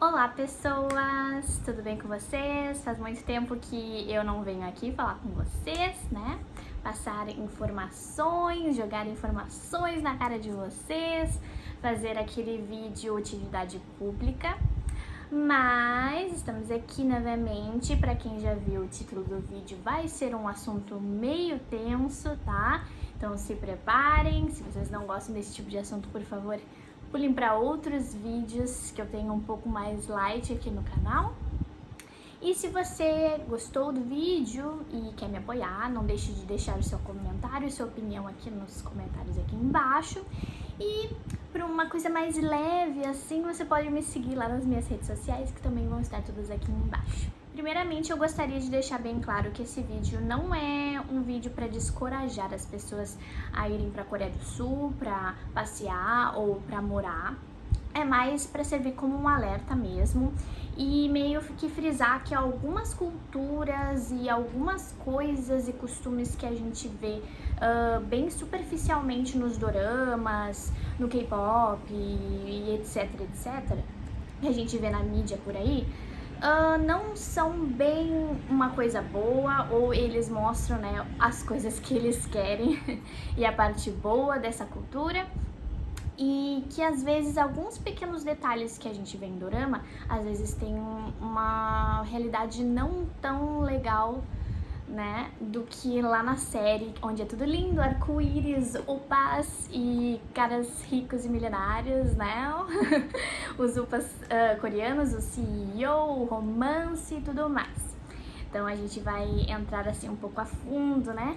Olá pessoas, tudo bem com vocês? Faz muito tempo que eu não venho aqui falar com vocês, né? Passar informações, jogar informações na cara de vocês, fazer aquele vídeo utilidade pública. Mas estamos aqui novamente. Para quem já viu o título do vídeo, vai ser um assunto meio tenso, tá? Então se preparem. Se vocês não gostam desse tipo de assunto, por favor, pulem para outros vídeos que eu tenho um pouco mais light aqui no canal. E se você gostou do vídeo e quer me apoiar, não deixe de deixar o seu comentário, sua opinião aqui nos comentários aqui embaixo. E para uma coisa mais leve assim, você pode me seguir lá nas minhas redes sociais, que também vão estar todas aqui embaixo. Primeiramente, eu gostaria de deixar bem claro que esse vídeo não é um vídeo para descorajar as pessoas a irem para a Coreia do Sul, para passear ou para morar. É mais para servir como um alerta mesmo e meio que frisar que algumas culturas e algumas coisas e costumes que a gente vê bem superficialmente nos doramas, no K-pop e etc, que a gente vê na mídia por aí, não são bem uma coisa boa, ou eles mostram, né, as coisas que eles querem e a parte boa dessa cultura. E que às vezes alguns pequenos detalhes que a gente vê em dorama, às vezes tem uma realidade não tão legal, né, do que lá na série, onde é tudo lindo, arco-íris, opas e caras ricos e milionários, né? Os opas coreanos, o CEO, o romance e tudo mais. Então a gente vai entrar assim um pouco a fundo, né,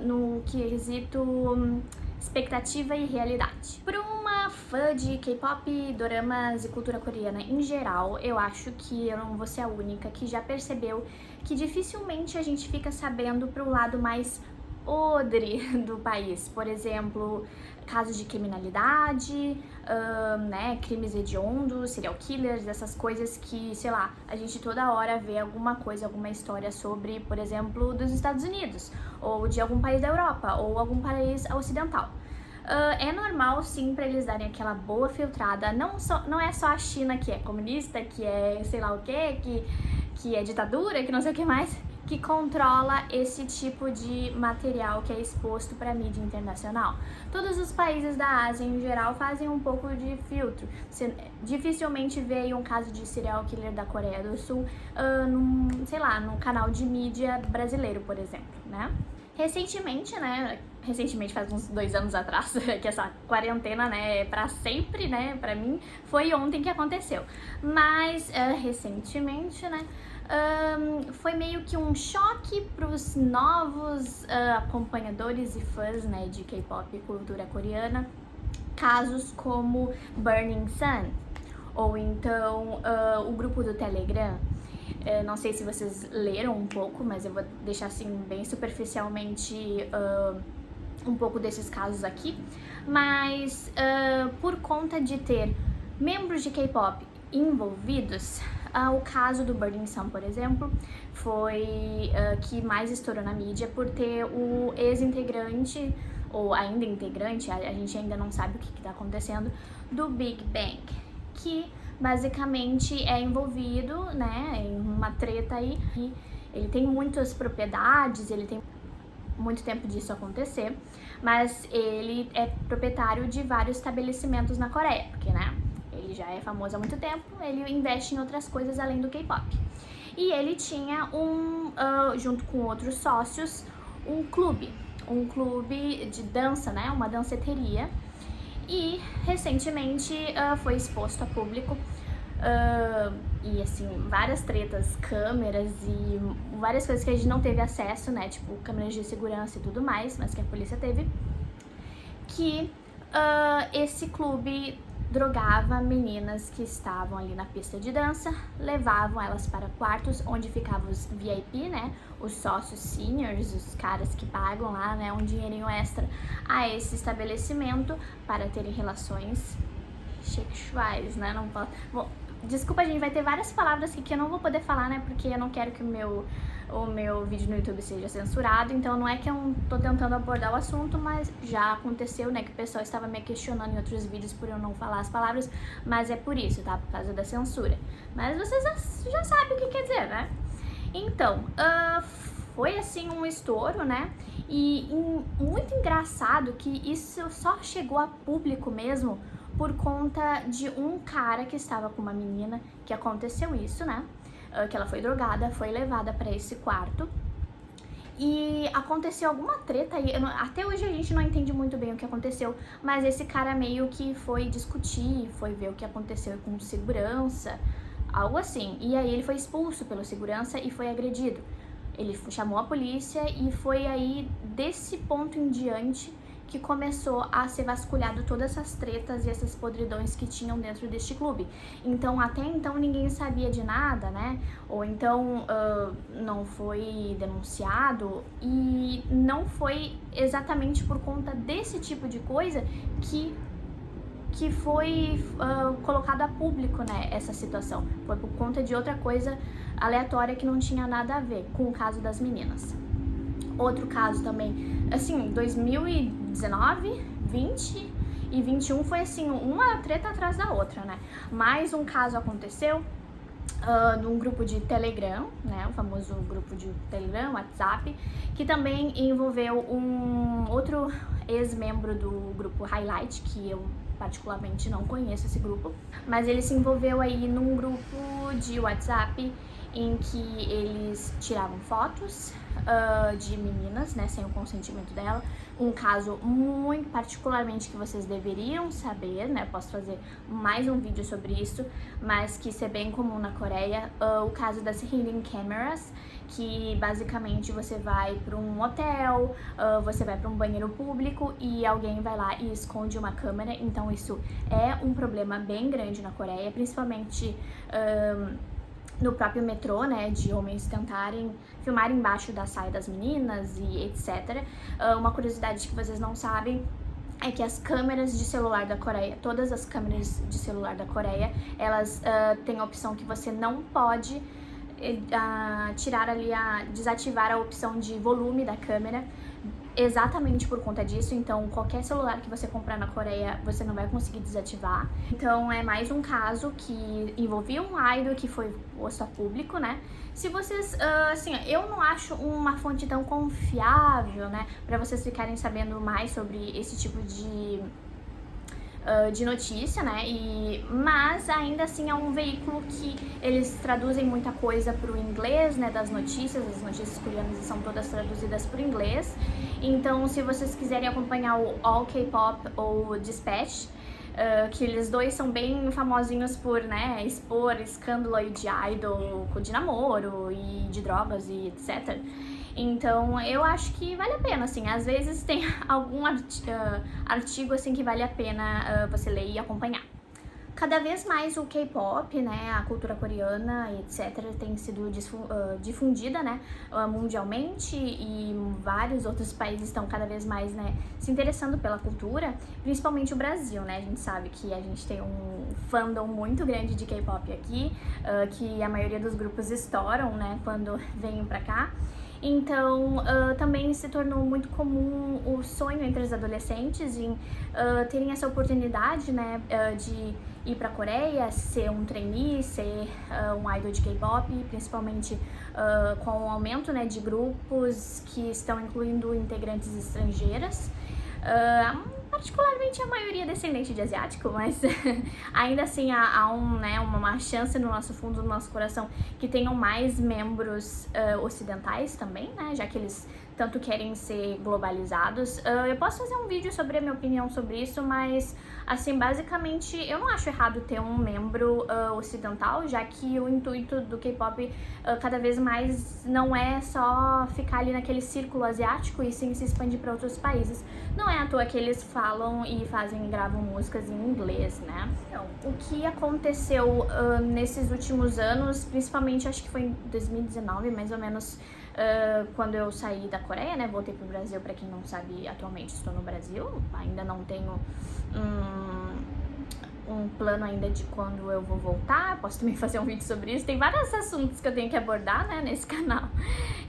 no quesito expectativa e realidade. Para uma fã de K-pop, doramas e cultura coreana em geral, eu acho que eu não vou ser a única que já percebeu que dificilmente a gente fica sabendo pro lado mais podre do país. Por exemplo, casos de criminalidade, né, crimes hediondos, serial killers, essas coisas que, sei lá, a gente toda hora vê alguma coisa, alguma história sobre, por exemplo, dos Estados Unidos, ou de algum país da Europa, ou algum país ocidental. É normal, sim, para eles darem aquela boa filtrada. Não é só a China que é comunista, que é sei lá o que é ditadura, que não sei o que mais, que controla esse tipo de material que é exposto para a mídia internacional. Todos os países da Ásia, em geral, fazem um pouco de filtro. Você dificilmente vê um caso de serial killer da Coreia do Sul, sei lá, no canal de mídia brasileiro, por exemplo, né? Recentemente, faz uns 2 anos atrás, que essa quarentena, né, é pra sempre, né, pra mim, foi ontem que aconteceu. Mas, recentemente, né, foi meio que um choque pros novos acompanhadores e fãs, né, de K-pop e cultura coreana, casos como Burning Sun, ou então o grupo do Telegram. Não sei se vocês leram um pouco, mas eu vou deixar assim bem superficialmente um pouco desses casos aqui. Mas por conta de ter membros de K-pop envolvidos, o caso do Burning Sun, por exemplo, foi que mais estourou na mídia por ter o ex-integrante, ou ainda integrante, a gente ainda não sabe o que está acontecendo, do Big Bang, que basicamente é envolvido, né, em uma treta aí. Ele tem muitas propriedades, ele tem muito tempo disso acontecer, mas ele é proprietário de vários estabelecimentos na Coreia, porque, né, ele já é famoso há muito tempo, ele investe em outras coisas além do K-pop. E ele tinha junto com outros sócios, um clube de dança, né, uma danceteria. E recentemente foi exposto a público e assim, várias tretas, câmeras e várias coisas que a gente não teve acesso, né, tipo câmeras de segurança e tudo mais, mas que a polícia teve, que esse clube drogava meninas que estavam ali na pista de dança, levavam elas para quartos onde ficavam os VIP, né, os sócios seniors, os caras que pagam lá, né, um dinheirinho extra a esse estabelecimento para terem relações sexuais, né, não posso... Bom, Desculpa, gente, vai ter várias palavras aqui que eu não vou poder falar, né? Porque eu não quero que o meu vídeo no YouTube seja censurado. Então não é que eu tô tentando abordar o assunto, mas já aconteceu, né? Que o pessoal estava me questionando em outros vídeos por eu não falar as palavras. Mas é por isso, tá? Por causa da censura. Mas vocês já sabem o que quer dizer, né? Então, foi assim um estouro, né? E muito engraçado que isso só chegou a público mesmo por conta de um cara que estava com uma menina, que aconteceu isso, né? Que ela foi drogada, foi levada para esse quarto. E aconteceu alguma treta aí, até hoje a gente não entende muito bem o que aconteceu, mas esse cara meio que foi discutir, foi ver o que aconteceu com segurança, algo assim. E aí ele foi expulso pelo segurança e foi agredido. Ele chamou a polícia e foi aí desse ponto em diante que começou a ser vasculhado todas essas tretas e essas podridões que tinham dentro deste clube. Então, até então, ninguém sabia de nada, né? Ou então, não foi denunciado e não foi exatamente por conta desse tipo de coisa que foi colocado a público, né, essa situação. Foi por conta de outra coisa aleatória que não tinha nada a ver com o caso das meninas. Outro caso também, assim, 2019, 20 e 21 foi assim, uma treta atrás da outra, né? Mais um caso aconteceu num grupo de Telegram, né, o famoso grupo de Telegram, WhatsApp, que também envolveu um outro ex-membro do grupo Highlight, que eu particularmente não conheço esse grupo, mas ele se envolveu aí num grupo de WhatsApp em que eles tiravam fotos de meninas, né, sem o consentimento dela. Um caso muito particularmente que vocês deveriam saber, né, posso fazer mais um vídeo sobre isso, mas que isso é bem comum na Coreia, o caso das hidden cameras, que basicamente você vai para um hotel, você vai para um banheiro público e alguém vai lá e esconde uma câmera. Então isso é um problema bem grande na Coreia, principalmente no próprio metrô, né, de homens tentarem filmar embaixo da saia das meninas e etc. Uma curiosidade que vocês não sabem é que as câmeras de celular da Coreia, todas as câmeras de celular da Coreia, elas têm a opção que você não pode desativar a opção de volume da câmera, exatamente por conta disso. Então qualquer celular que você comprar na Coreia você não vai conseguir desativar. Então é mais um caso que envolvia um idol que foi posto a público, né? Se vocês, assim, eu não acho uma fonte tão confiável, né, pra vocês ficarem sabendo mais sobre esse tipo de notícia, né? Mas ainda assim é um veículo que eles traduzem muita coisa para o inglês, né? Das notícias, as notícias coreanas são todas traduzidas para o inglês. Então, se vocês quiserem acompanhar o All K-Pop ou Dispatch, que eles dois são bem famosinhos por, né, expor escândalo aí de idol, de namoro e de drogas e etc. Então, eu acho que vale a pena, assim, às vezes tem algum artigo, assim, que vale a pena você ler e acompanhar. Cada vez mais o K-pop, né, a cultura coreana, etc., tem sido difundida, né, mundialmente, e vários outros países estão cada vez mais, né, se interessando pela cultura, principalmente o Brasil, né, a gente sabe que a gente tem um fandom muito grande de K-pop aqui, que a maioria dos grupos estouram, né, quando vêm pra cá. Então, também se tornou muito comum o sonho entre os adolescentes em terem essa oportunidade, né, de ir para a Coreia, ser um trainee, ser um idol de K-pop, principalmente com o aumento, né, de grupos que estão incluindo integrantes estrangeiras. Particularmente a maioria descendente de asiático, mas ainda assim há uma chance no nosso fundo, no nosso coração, que tenham mais membros ocidentais também, né, já que eles tanto querem ser globalizados. Eu posso fazer um vídeo sobre a minha opinião sobre isso, mas assim, basicamente eu não acho errado ter um membro ocidental, já que o intuito do K-pop cada vez mais não é só ficar ali naquele círculo asiático e sim se expandir para outros países. Não é à toa que eles falam e gravam músicas em inglês, né? Então, o que aconteceu nesses últimos anos, principalmente acho que foi em 2019, mais ou menos, quando eu saí da Coreia, né, voltei pro Brasil. Pra quem não sabe, atualmente estou no Brasil, ainda não tenho um plano ainda de quando eu vou voltar, posso também fazer um vídeo sobre isso. Tem vários assuntos que eu tenho que abordar, né, nesse canal,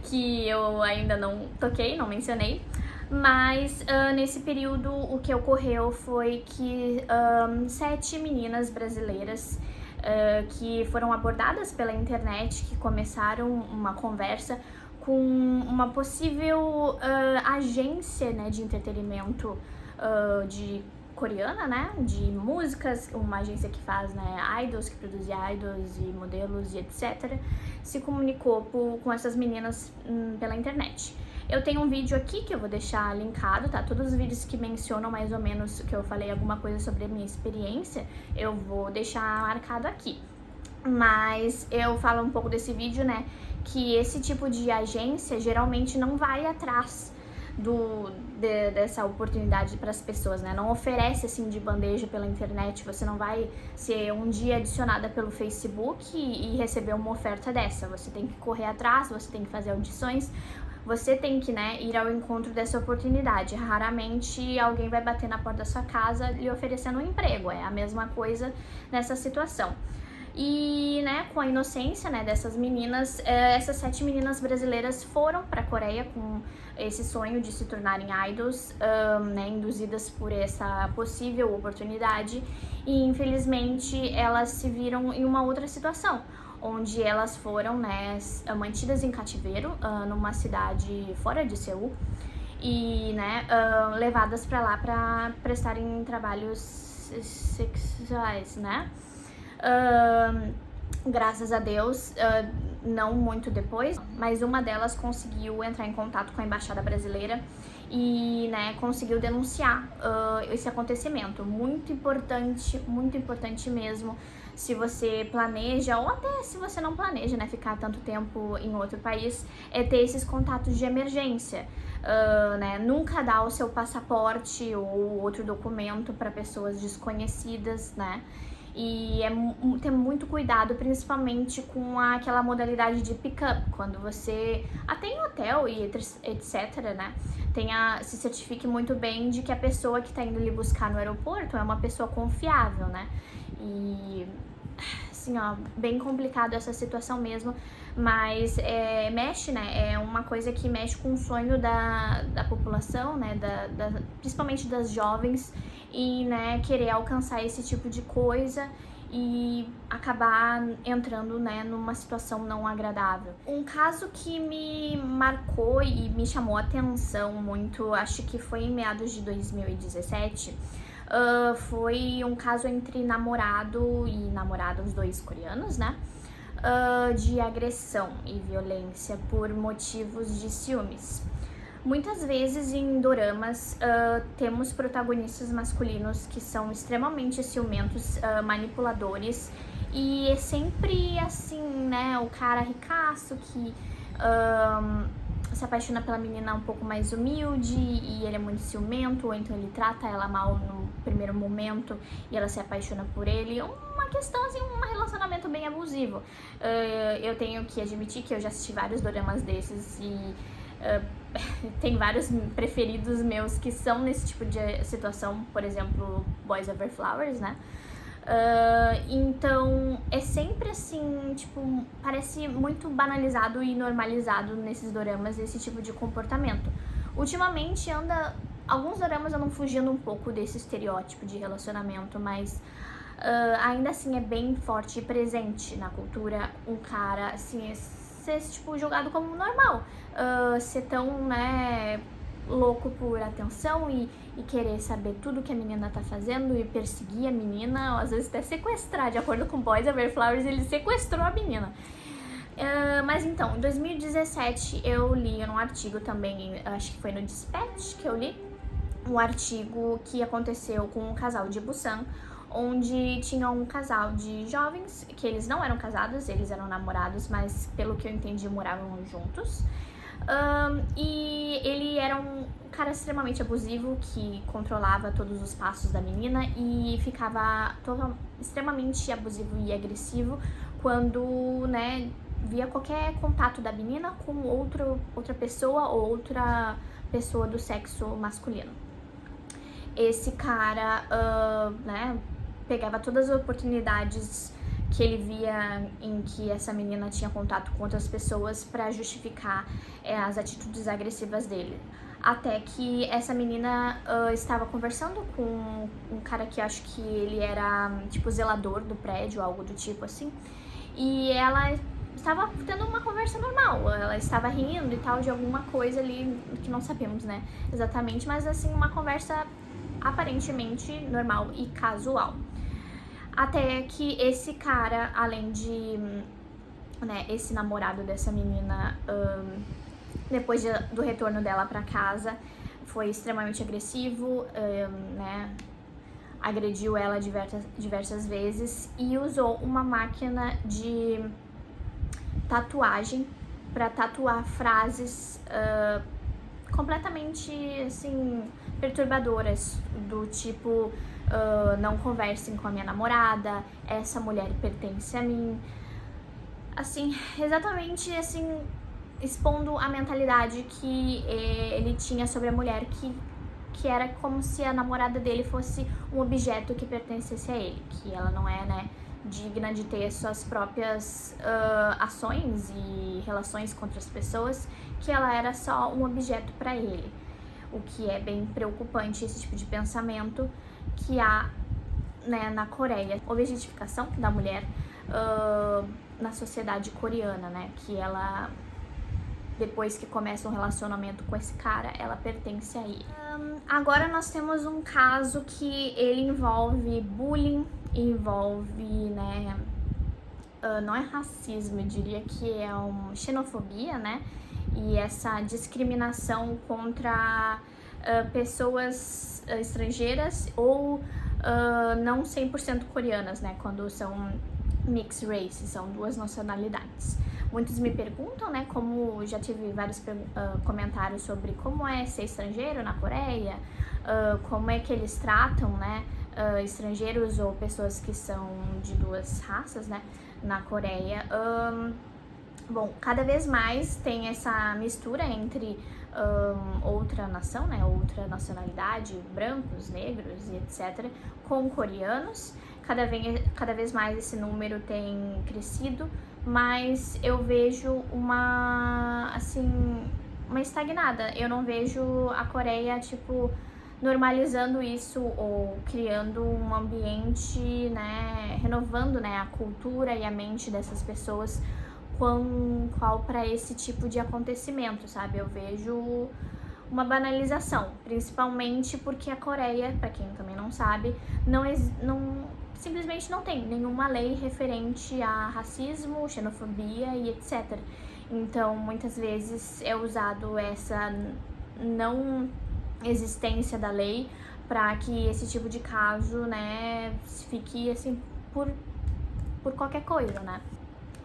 que eu ainda não toquei, não mencionei. Mas nesse período o que ocorreu foi que 7 meninas brasileiras que foram abordadas pela internet, que começaram uma conversa com uma possível agência, né, de entretenimento de coreana, né, de músicas, uma agência que faz, né, idols, que produz idols e modelos e etc, se comunicou com essas meninas pela internet. Eu tenho um vídeo aqui que eu vou deixar linkado, tá? Todos os vídeos que mencionam mais ou menos que eu falei alguma coisa sobre a minha experiência, eu vou deixar marcado aqui. Mas eu falo um pouco desse vídeo, né, que esse tipo de agência geralmente não vai atrás dessa oportunidade para as pessoas, né? Não oferece assim de bandeja pela internet. Você não vai ser um dia adicionada pelo Facebook e receber uma oferta dessa. Você tem que correr atrás, você tem que fazer audições, você tem que, né, ir ao encontro dessa oportunidade. Raramente alguém vai bater na porta da sua casa lhe oferecendo um emprego. É a mesma coisa nessa situação. E, né, com a inocência, né, dessas meninas, essas 7 meninas brasileiras foram para a Coreia com esse sonho de se tornarem idols, né, induzidas por essa possível oportunidade, e infelizmente elas se viram em uma outra situação, onde elas foram, né, mantidas em cativeiro numa cidade fora de Seul e, né, levadas para lá para prestarem trabalhos sexuais, né? Graças a Deus, não muito depois, mas uma delas conseguiu entrar em contato com a embaixada brasileira e, né, conseguiu denunciar esse acontecimento. Muito importante mesmo, se você planeja, ou até se você não planeja, né, ficar tanto tempo em outro país, é ter esses contatos de emergência. Né, nunca dá o seu passaporte ou outro documento para pessoas desconhecidas, né? E ter muito cuidado, principalmente com aquela modalidade de pick-up, quando você, até em hotel e etc, né, se certifique muito bem de que a pessoa que está indo lhe buscar no aeroporto é uma pessoa confiável, né? E, assim, ó, bem complicado essa situação mesmo, mas mexe, né, é uma coisa que mexe com o sonho da população, né, principalmente das jovens, e, né, querer alcançar esse tipo de coisa e acabar entrando, né, numa situação não agradável. Um caso que me marcou e me chamou a atenção muito, acho que foi em meados de 2017, foi um caso entre namorado e namorada, os dois coreanos, né, de agressão e violência por motivos de ciúmes. Muitas vezes em doramas temos protagonistas masculinos que são extremamente ciumentos, manipuladores, e é sempre assim, né, o cara ricaço que se apaixona pela menina um pouco mais humilde e ele é muito ciumento, ou então ele trata ela mal no primeiro momento e ela se apaixona por ele. Uma questão assim, um relacionamento bem abusivo. Eu tenho que admitir que eu já assisti vários doramas desses e tem vários preferidos meus que são nesse tipo de situação, por exemplo, Boys Over Flowers, né? Então é sempre assim, tipo, parece muito banalizado e normalizado nesses doramas esse tipo de comportamento. Ultimamente alguns doramas andam fugindo um pouco desse estereótipo de relacionamento, mas ainda assim é bem forte e presente na cultura um cara assim ser tipo julgado como normal, ser tão, né, louco por atenção e querer saber tudo que a menina tá fazendo e perseguir a menina, ou às vezes até sequestrar. De acordo com Boys Over Flowers, ele sequestrou a menina. Mas então, em 2017 eu li num artigo também, acho que foi no Dispatch que eu li, um artigo que aconteceu com um casal de Busan, onde tinha um casal de jovens, que eles não eram casados, eles eram namorados, mas pelo que eu entendi moravam juntos. E ele era um cara extremamente abusivo, que controlava todos os passos da menina e ficava extremamente abusivo e agressivo quando, né, via qualquer contato da menina com outra pessoa ou outra pessoa do sexo masculino. Esse cara, né, pegava todas as oportunidades que ele via em que essa menina tinha contato com outras pessoas para justificar as atitudes agressivas dele. Até que essa menina estava conversando com um cara que acho que ele era tipo zelador do prédio, algo do tipo assim, e ela estava tendo uma conversa normal, ela estava rindo e tal de alguma coisa ali que não sabemos, né, exatamente, mas assim, uma conversa aparentemente normal e casual. Até que esse cara, além de, né, esse namorado dessa menina, depois do retorno dela pra casa, foi extremamente agressivo, né, agrediu ela diversas vezes e usou uma máquina de tatuagem para tatuar frases completamente, assim, perturbadoras, do tipo, não conversem com a minha namorada, essa mulher pertence a mim, assim, exatamente, assim, expondo a mentalidade que ele tinha sobre a mulher, que era como se a namorada dele fosse um objeto que pertencesse a ele, que ela não é, né, digna de ter suas próprias ações e relações com outras pessoas, que ela era só um objeto para ele. O que é bem preocupante, esse tipo de pensamento que há, né, na Coreia. Objetificação da mulher na sociedade coreana, né, que ela, depois que começa um relacionamento com esse cara, ela pertence a ele. Agora nós temos um caso que ele envolve bullying, envolve, né, não é racismo, eu diria que é uma xenofobia, né, e essa discriminação contra pessoas estrangeiras ou não 100% coreanas, né, quando são mixed races, são duas nacionalidades. Muitos me perguntam, né, como já tive vários comentários sobre como é ser estrangeiro na Coreia, como é que eles tratam, né, estrangeiros ou pessoas que são de duas raças, né, na Coreia. Bom, cada vez mais tem essa mistura entre outra nação, né, outra nacionalidade, brancos, negros e etc., com coreanos. Cada vez mais esse número tem crescido, mas eu vejo uma estagnada. Eu não vejo a Coreia, tipo, normalizando isso ou criando um ambiente, né, renovando, né, a cultura e a mente dessas pessoas qual para esse tipo de acontecimento, sabe? Eu vejo uma banalização, principalmente porque a Coreia, para quem também não sabe, simplesmente não tem nenhuma lei referente a racismo, xenofobia e etc. Então, muitas vezes é usado essa não existência da lei para que esse tipo de caso, né, fique assim por qualquer coisa, né?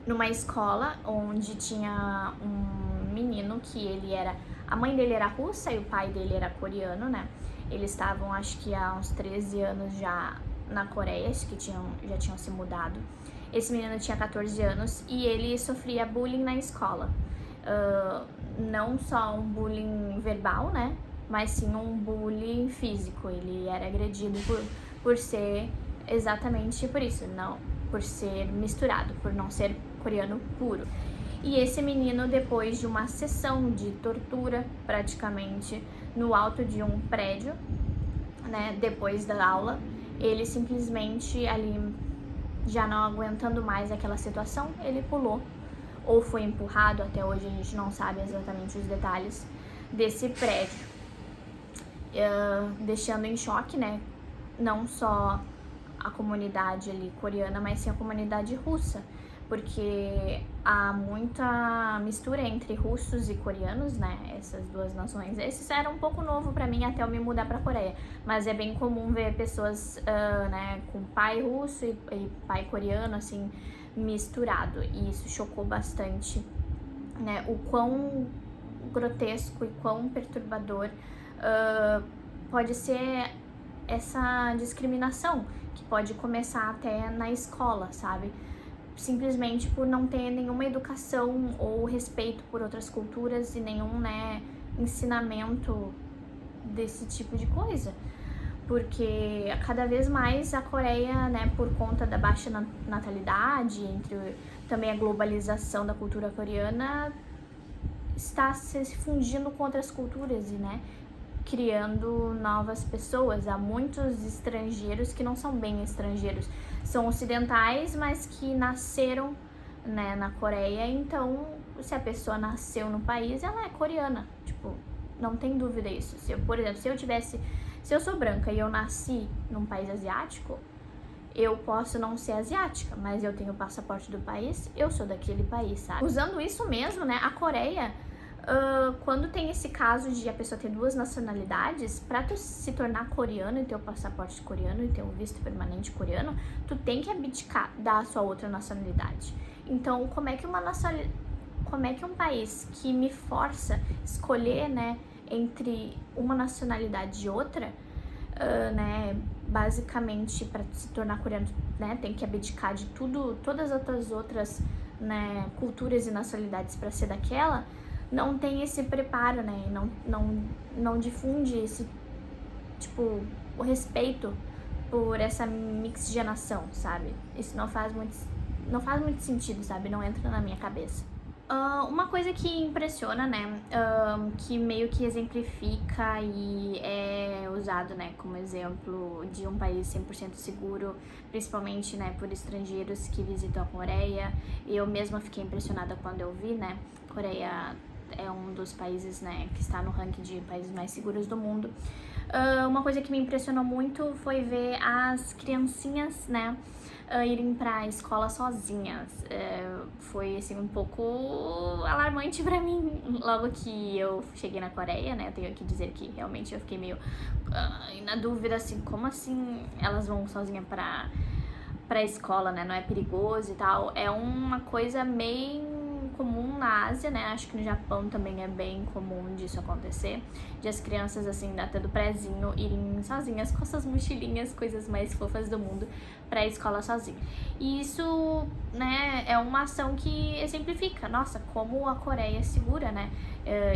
Numa escola onde tinha um menino que a mãe dele era russa e o pai dele era coreano, né? Eles estavam, acho que há uns 13 anos já na Coreia, acho que já tinham se mudado. Esse menino tinha 14 anos e ele sofria bullying na escola. Não só um bullying verbal, né? Mas sim um bullying físico. Ele era agredido por ser exatamente por isso, não por ser misturado, por não ser coreano puro. E esse menino, depois de uma sessão de tortura, praticamente, no alto de um prédio, né, depois da aula, ele simplesmente ali, já não aguentando mais aquela situação, ele pulou, ou foi empurrado, até hoje a gente não sabe exatamente os detalhes, desse prédio, deixando em choque, né, não só a comunidade ali coreana, mas sim a comunidade russa, porque há muita mistura entre russos e coreanos, né, essas duas nações. Esse era um pouco novo pra mim até eu me mudar pra Coreia, mas é bem comum ver pessoas, né, com pai russo e pai coreano, assim, misturado, e isso chocou bastante, né, o quão grotesco e quão perturbador pode ser essa discriminação, que pode começar até na escola, sabe? Simplesmente por não ter nenhuma educação ou respeito por outras culturas e nenhum, né, ensinamento desse tipo de coisa. porque cada vez mais a Coreia, né, por conta da baixa natalidade, entre também a globalização da cultura coreana, está se fundindo com outras culturas e, né, criando novas pessoas. Há muitos estrangeiros que não são bem estrangeiros, são ocidentais, mas que nasceram, né, na Coreia. Então, se a pessoa nasceu no país, ela é coreana, tipo, não tem dúvida isso. Se eu, por exemplo, se eu sou branca e eu nasci num país asiático, eu posso não ser asiática, mas eu tenho o passaporte do país, eu sou daquele país, sabe? Usando isso mesmo, né, a Coreia, quando tem esse caso de a pessoa ter duas nacionalidades, pra tu se tornar coreano e ter o passaporte coreano e ter o visto permanente coreano, tu tem que abdicar da sua outra nacionalidade. Então, como é que um país que me força escolher, né, entre uma nacionalidade e outra, né, basicamente para se tornar coreano, né, tem que abdicar de tudo, todas as outras, né, culturas e nacionalidades para ser daquela, não tem esse preparo, né, não difunde esse, tipo, o respeito por essa mixigenação, sabe? Isso não faz muito sentido, sabe? Não entra na minha cabeça. Uma coisa que impressiona, né, que meio que exemplifica e é usado, né, como exemplo de um país 100% seguro, principalmente, né, por estrangeiros que visitam a Coreia. Eu mesma fiquei impressionada quando eu vi, né, Coreia é um dos países, né, que está no ranking de países mais seguros do mundo. Uma coisa que me impressionou muito foi ver as criancinhas, né, irem pra escola sozinhas. Foi, assim, um pouco alarmante pra mim. Logo que eu cheguei na Coreia, né, eu tenho que dizer que realmente eu fiquei meio na dúvida, assim, como assim elas vão sozinha pra escola, né, não é perigoso e tal. É uma coisa meio comum na Ásia, né, acho que no Japão também é bem comum disso acontecer, de as crianças, assim, até do prézinho, irem sozinhas com essas mochilinhas, coisas mais fofas do mundo, pra escola sozinha. E isso, né, é uma ação que exemplifica, nossa, como a Coreia é segura, né,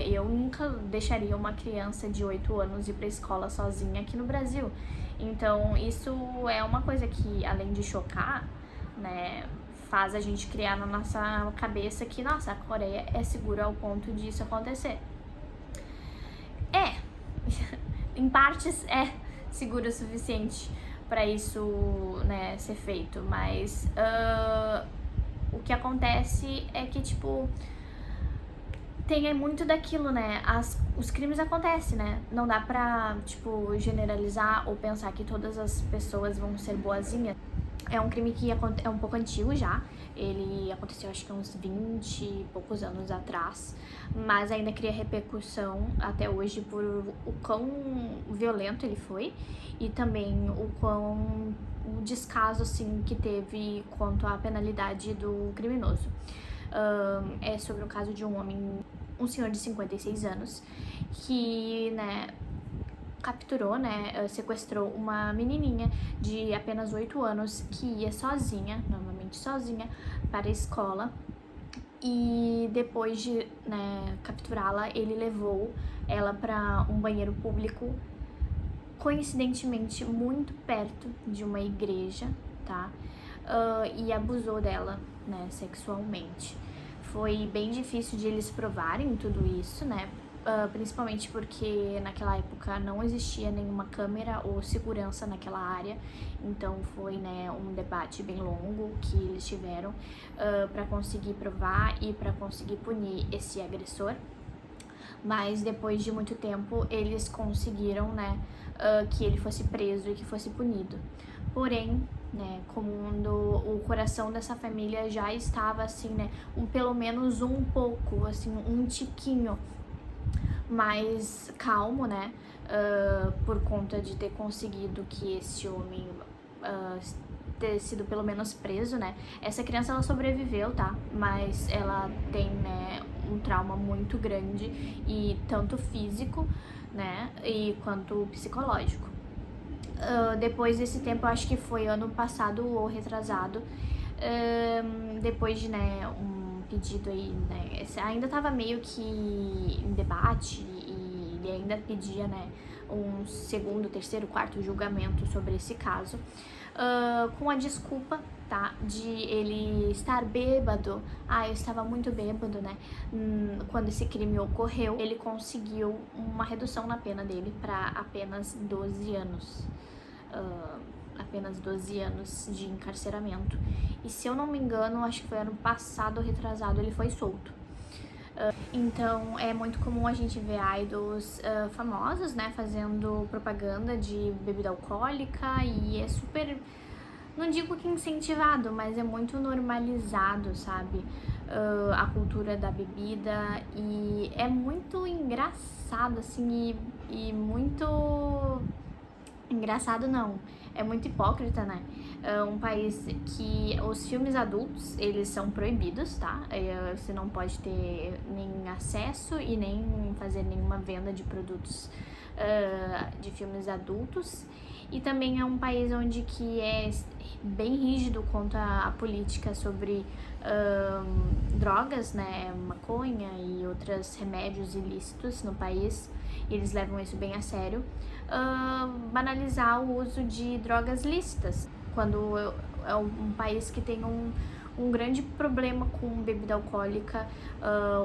eu nunca deixaria uma criança de 8 anos ir pra escola sozinha aqui no Brasil. Então, isso é uma coisa que, além de chocar, né, faz a gente criar na nossa cabeça que, nossa, a Coreia é segura ao ponto disso acontecer. Em partes é seguro o suficiente para isso, né, ser feito, mas o que acontece é que, tipo, tem muito daquilo, né, os crimes acontecem, né, não dá pra, tipo, generalizar ou pensar que todas as pessoas vão ser boazinhas. É um crime que é um pouco antigo já, ele aconteceu acho que uns 20 e poucos anos atrás, mas ainda cria repercussão até hoje por o quão violento ele foi e também o descaso, assim, que teve quanto à penalidade do criminoso. É sobre o caso de um senhor de 56 anos que, né, capturou, né, sequestrou uma menininha de apenas 8 anos que ia sozinha, normalmente sozinha, para a escola. E depois de, né, capturá-la, ele levou ela para um banheiro público, coincidentemente muito perto de uma igreja, tá? E abusou dela, né, sexualmente. Foi bem difícil de eles provarem tudo isso, né? Principalmente porque naquela época não existia nenhuma câmera ou segurança naquela área, então foi, né, um debate bem longo que eles tiveram para conseguir provar e para conseguir punir esse agressor. Mas depois de muito tempo eles conseguiram, né, que ele fosse preso e que fosse punido. Porém, né, quando o coração dessa família já estava, assim, né, pelo menos um pouco, assim, um tiquinho mais calmo, né, por conta de ter conseguido que esse homem ter sido pelo menos preso, né. Essa criança, ela sobreviveu, tá, mas ela tem, né, um trauma muito grande, e tanto físico, né, e quanto psicológico. Depois desse tempo, eu acho que foi ano passado ou retrasado, depois de, né, um pedido aí, né, ainda tava meio que em debate e ele ainda pedia, né, um segundo, terceiro, quarto julgamento sobre esse caso, com a desculpa, tá, de ele estar bêbado. Eu estava muito bêbado, né, quando esse crime ocorreu. Ele conseguiu uma redução na pena dele para apenas 12 anos. Apenas 12 anos de encarceramento. E se eu não me engano, acho que foi ano passado ou retrasado, ele foi solto. Então é muito comum a gente ver idols famosos, né, fazendo propaganda de bebida alcoólica, e é super, não digo que incentivado, mas é muito normalizado, sabe, a cultura da bebida, e é muito engraçado, assim, e muito... Engraçado não, é muito hipócrita, né? Um país que os filmes adultos, eles são proibidos, tá? Você não pode ter nem acesso e nem fazer nenhuma venda de produtos de filmes adultos. E também é um país onde que é bem rígido quanto à política sobre drogas, né? Maconha e outros remédios ilícitos no país. Eles levam isso bem a sério. Banalizar o uso de drogas lícitas, quando é um país que tem um grande problema com bebida alcoólica,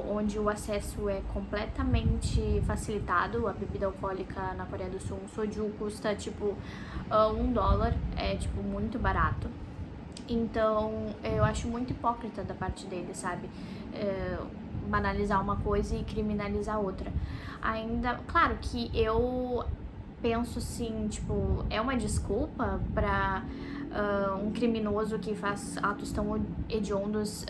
onde o acesso é completamente facilitado. A bebida alcoólica na Coreia do Sul, um soju custa tipo $1, é tipo muito barato. Então eu acho muito hipócrita da parte dele, sabe? Banalizar uma coisa e criminalizar outra. Ainda, claro que eu penso assim, tipo, é uma desculpa pra um criminoso que faz atos tão hediondos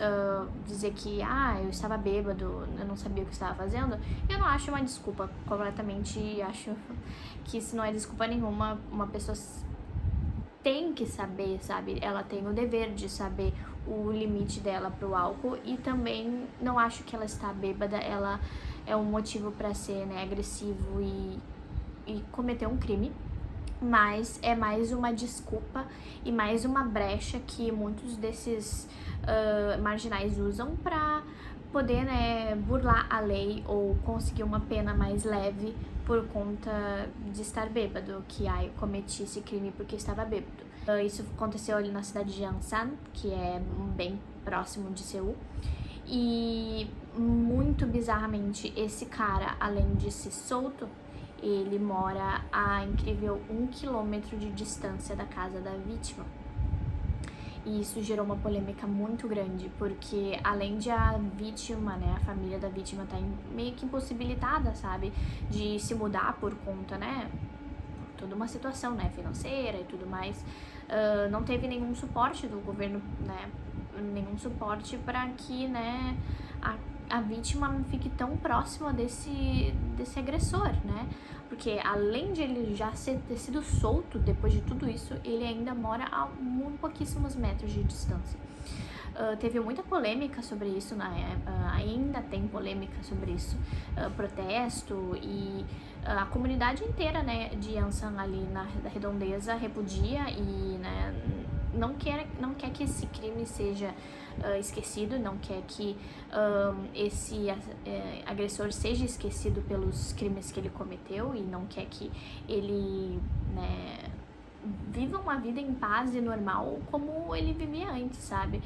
dizer que, eu estava bêbado, eu não sabia o que estava fazendo. Eu não acho uma desculpa, completamente acho que isso não é desculpa nenhuma. Uma pessoa tem que saber, sabe? Ela tem o dever de saber o limite dela pro álcool, e também não acho que ela está bêbada, ela é um motivo para ser, né, agressivo e cometer um crime. Mas é mais uma desculpa e mais uma brecha que muitos desses marginais usam para poder, né, burlar a lei ou conseguir uma pena mais leve por conta de estar bêbado, que eu cometi esse crime porque estava bêbado. Isso aconteceu ali na cidade de Ansan, que é bem próximo de Seul. E muito bizarramente, esse cara, além de ser solto, ele mora a incrível 1 quilômetro de distância da casa da vítima. E isso gerou uma polêmica muito grande, porque além de a vítima, né, a família da vítima tá meio que impossibilitada, sabe, de se mudar por conta, né, toda uma situação, né, financeira e tudo mais, não teve nenhum suporte do governo, né, nenhum suporte para que, né, a vítima fique tão próxima desse agressor, né? Porque além de ele já ter sido solto depois de tudo isso, ele ainda mora a pouquíssimos metros de distância. Teve muita polêmica sobre isso, ainda tem polêmica sobre isso, protesto, e a comunidade inteira, né, de Ansan ali na redondeza repudia e, né, não quer que esse crime seja esquecido, não quer que esse agressor seja esquecido pelos crimes que ele cometeu, e não quer que ele, né, viva uma vida em paz e normal como ele vivia antes, sabe?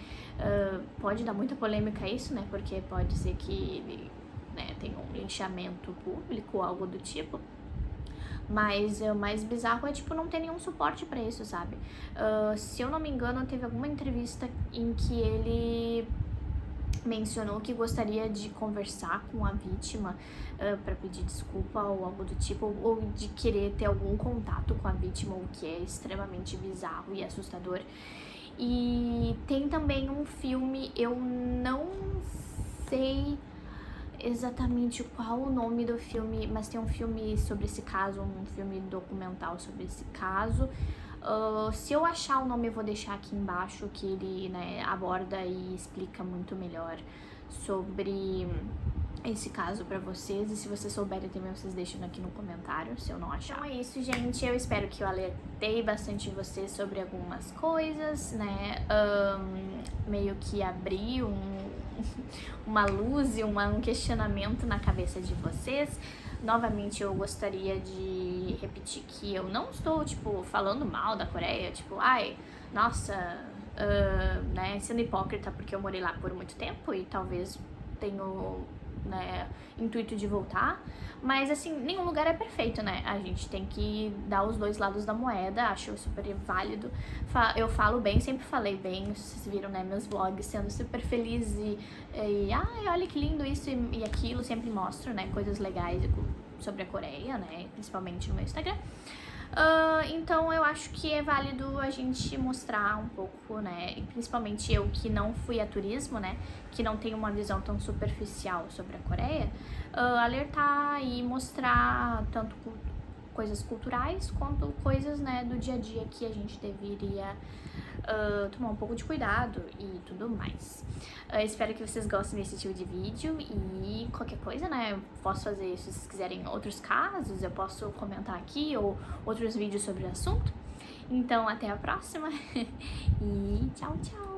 Pode dar muita polêmica isso, né? Porque pode ser que ele, né, tenha um linchamento público, algo do tipo. Mas o mais bizarro é, tipo, não ter nenhum suporte pra isso, sabe? Se eu não me engano, teve alguma entrevista em que ele mencionou que gostaria de conversar com a vítima para pedir desculpa ou algo do tipo, ou de querer ter algum contato com a vítima, o que é extremamente bizarro e assustador. E tem também um filme, eu não sei exatamente qual o nome do filme, mas tem um filme sobre esse caso, um filme documental sobre esse caso. Se eu achar o nome, eu vou deixar aqui embaixo, que ele, né, aborda e explica muito melhor sobre esse caso pra vocês. E se vocês souberem também, vocês deixam aqui no comentário, se eu não achar. Então é isso, gente. Eu espero que eu alertei bastante vocês sobre algumas coisas, né? Meio que abri uma luz e um questionamento na cabeça de vocês. Novamente, eu gostaria de repetir que eu não estou, tipo, falando mal da Coreia, tipo, ai, nossa, né, sendo hipócrita porque eu morei lá por muito tempo e talvez tenho, né, intuito de voltar, mas assim, nenhum lugar é perfeito, né? A gente tem que dar os dois lados da moeda, acho super válido. Eu falo bem, sempre falei bem, vocês viram, né, meus vlogs sendo super feliz e ai, olha que lindo isso e aquilo, sempre mostro, né, coisas legais sobre a Coreia, né, principalmente no meu Instagram. Então eu acho que é válido a gente mostrar um pouco, né, e principalmente eu que não fui a turismo, né, que não tenho uma visão tão superficial sobre a Coreia, alertar e mostrar tanto coisas culturais quanto coisas, né, do dia a dia que a gente deveria tomar um pouco de cuidado e tudo mais. Espero que vocês gostem desse tipo de vídeo e qualquer coisa, né, eu posso fazer, se vocês quiserem outros casos, eu posso comentar aqui ou outros vídeos sobre o assunto. Então, até a próxima e tchau, tchau!